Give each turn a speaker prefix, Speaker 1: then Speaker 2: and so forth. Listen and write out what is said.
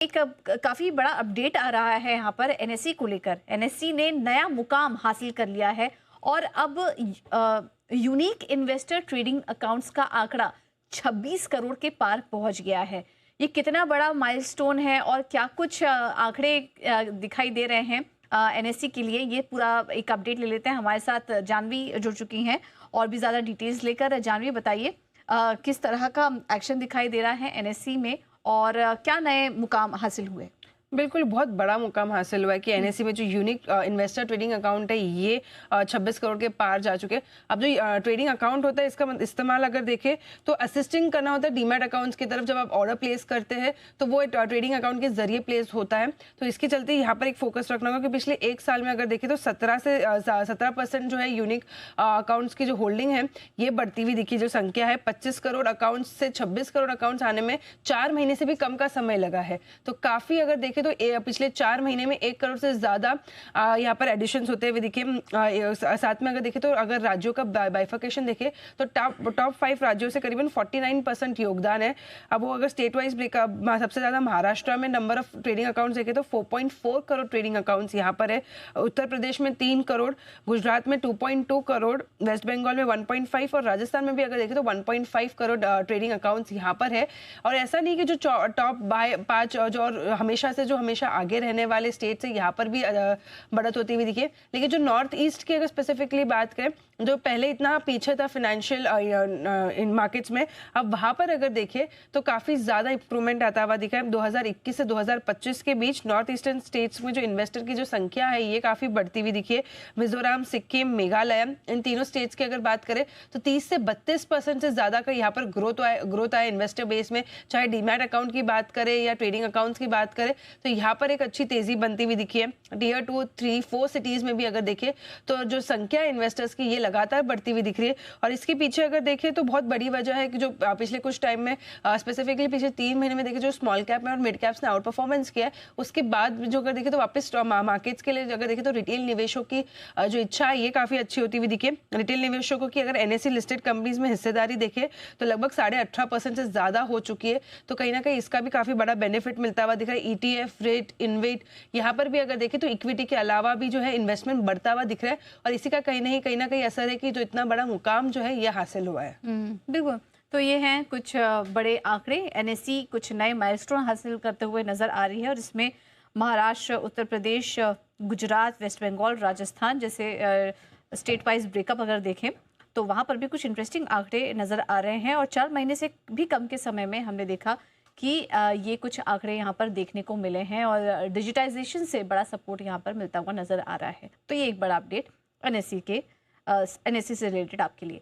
Speaker 1: एक काफी बड़ा अपडेट आ रहा है यहाँ पर एनएससी को लेकर। एनएससी ने नया मुकाम हासिल कर लिया है और अब यूनिक इन्वेस्टर ट्रेडिंग अकाउंट्स का आंकड़ा 26 करोड़ के पार पहुंच गया है। ये कितना बड़ा माइलस्टोन है और क्या कुछ आंकड़े दिखाई दे रहे हैं एनएससी के लिए, ये पूरा एक अपडेट ले लेते हैं। हमारे साथ जानवी जुड़ चुकी हैं और भी ज्यादा डिटेल्स लेकर। जानवी, बताइए किस तरह का एक्शन दिखाई दे रहा है एनएससी में और क्या नए मुकाम हासिल हुए?
Speaker 2: बिल्कुल, बहुत बड़ा मुकाम हासिल हुआ है कि एनएससी में जो यूनिक इन्वेस्टर ट्रेडिंग अकाउंट है ये 26 करोड़ के पार जा चुके हैं। अब जो ट्रेडिंग अकाउंट होता है इसका इस्तेमाल अगर देखें तो असिस्टिंग करना होता है डीमैट अकाउंट्स की तरफ। जब आप ऑर्डर प्लेस करते हैं तो वो ट्रेडिंग अकाउंट के जरिए प्लेस होता है। तो इसके चलते यहाँ पर एक फोकस रखना होगा कि पिछले एक साल में अगर देखें तो 17% जो है यूनिक अकाउंट्स की जो होल्डिंग है ये बढ़ती हुई दिखी। जो संख्या है 25 करोड़ अकाउंट्स से 26 करोड़ अकाउंट्स आने में 4 महीने से भी कम का समय लगा है। तो काफी अगर देखें तो पिछले 4 महीने में 1 करोड़ से ज्यादा यहाँ पर एडिशंस होते हुए दिखे। साथ में अगर देखें तो अगर राज्यों का बाइफर्केशन देखें तो टॉप 5 राज्यों से करीबन 49% योगदान है। अब वो अगर स्टेट वाइज ब्रेकअप सबसे ज्यादा महाराष्ट्र में नंबर ऑफ ट्रेडिंग अकाउंट्स देखें तो 4.4 करोड़ ट्रेडिंग अकाउंट्स यहाँ पर है। उत्तर प्रदेश में 3 करोड़, गुजरात में 2.2 करोड़, वेस्ट बंगाल में 1.5 और राजस्थान में भी अगर देखें तो 1.5 करोड़ ट्रेडिंग अकाउंट्स यहाँ पर है। और ऐसा नहीं कि जो टॉप 5 जो और हमेशा आगे रहने वाले स्टेट से यहाँ पर भी बढ़त होती हुई दिखी है। लेकिन जो नॉर्थ ईस्ट की अगर स्पेसिफिकली बात करें, जो पहले इतना पीछे था फाइनेंशियल इन मार्केट्स में, अब वहां पर अगर देखें तो काफी ज्यादा इंप्रूवमेंट आता हुआ दिखा है। 2021 से 2025 के बीच नॉर्थ ईस्टर्न स्टेट्स में जो इन्वेस्टर की जो संख्या है ये काफी बढ़ती हुई दिखी है। मिजोरम, सिक्किम, मेघालय, इन तीनों स्टेट्स की अगर बात करें तो 30 से 32% से ज्यादा का यहाँ पर ग्रोथ आया इन्वेस्टर बेस में। चाहे डीमैट अकाउंट की बात करें या ट्रेडिंग अकाउंट्स की बात करें तो यहाँ पर एक अच्छी तेजी बनती हुई दिखी है। टियर 2, 3, 4 सिटीज में भी अगर देखें तो जो संख्या इन्वेस्टर्स की ये लगातार बढ़ती हुई दिख रही है। और इसके पीछे अगर देखें तो बहुत बड़ी वजह है कि जो पिछले कुछ टाइम में स्पेसिफिकली पिछले 3 महीने में देखें जो स्मॉल कैप में और मिड कैप्स ने आउट परफॉर्मेंस किया है, उसके बाद जो अगर देखें तो वापस मार्केट्स के लिए अगर देखें तो रिटेल निवेशकों की जो इच्छा है ये काफी अच्छी होती हुई दिखी है। रिटेल निवेशकों की अगर एनएससी लिस्टेड कंपनीज में हिस्सेदारी देखें तो लगभग 18.5% से ज्यादा हो चुकी है। तो कहीं ना कहीं इसका भी काफी बड़ा बेनिफिट मिलता हुआ दिख रहा है। ईटीएफ, रेट, इन्वेट, यहाँ पर भी अगर देखें तो इक्विटी के अलावा भी जो है इन्वेस्टमेंट बढ़ता हुआ दिख रहा है। और इसी का कहीं ना कहीं असर है कि जो इतना बड़ा मुकाम जो है ये हासिल हुआ है।
Speaker 1: बिल्कुल। तो ये हैं कुछ बड़े आंकड़े। एनएससी कुछ नए माइलस्टोन हासिल करते हुए नजर आ रही है और इसमें महाराष्ट्र, उत्तर प्रदेश, गुजरात, वेस्ट बंगाल, राजस्थान जैसे स्टेट वाइज ब्रेकअप अगर देखें तो वहाँ पर भी कुछ इंटरेस्टिंग आंकड़े नजर आ रहे हैं। और 4 महीने से भी कम के समय में हमने देखा कि ये कुछ आंकड़े यहाँ पर देखने को मिले हैं और डिजिटाइजेशन से बड़ा सपोर्ट यहाँ पर मिलता हुआ नजर आ रहा है। तो ये एक बड़ा अपडेट एनएससी से रिलेटेड आपके लिए।